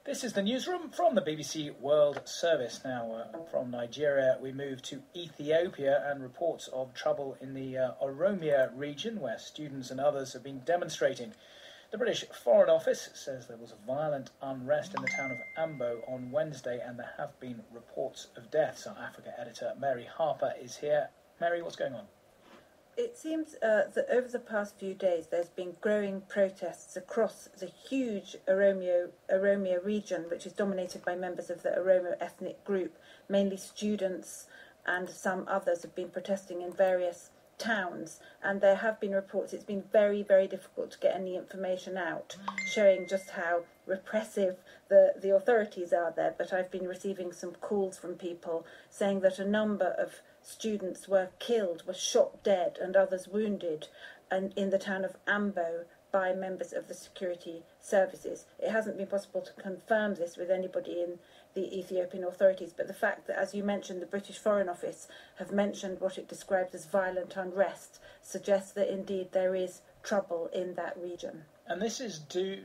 This is the newsroom from the BBC World Service. Now, from Nigeria, we move to Ethiopia and reports of trouble in the Oromo region, where students and others have been demonstrating. The British Foreign Office says there was violent unrest in the town of Ambo on Wednesday, and there have been reports of deaths. Our Africa editor, Mary Harper, is here. Mary, what's going on? It seems that over the past few days there's been growing protests across the huge Oromo region, which is dominated by members of the Oromo ethnic group. Mainly students and some others have been protesting in various towns, and there have been reports it's been very, very difficult to get any information out, showing just how repressive the authorities are there. But I've been receiving some calls from people saying that a number of students were killed, were shot dead, and others wounded, and in the town of Ambo by members of the security services. It hasn't been possible to confirm this with anybody in the Ethiopian authorities, but the fact that, as you mentioned, the British Foreign Office have mentioned what it describes as violent unrest suggests that indeed there is trouble in that region. And this is due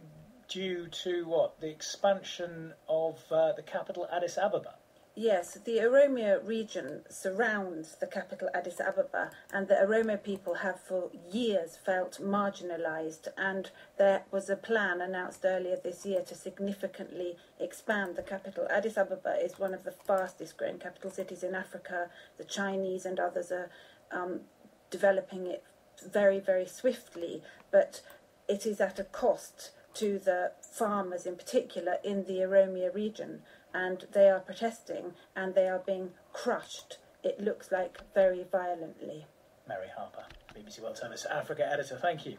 to what? The expansion of the capital, Addis Ababa? Yes, the Oromo region surrounds the capital Addis Ababa, and the Oromo people have for years felt marginalised, and there was a plan announced earlier this year to significantly expand the capital. Addis Ababa is one of the fastest growing capital cities in Africa. The Chinese and others are developing it very, very swiftly, but it is at a cost to the farmers in particular in the Oromo region, and they are protesting and they are being crushed, it looks like, very violently. Mary Harper, BBC World Service Africa editor, thank you.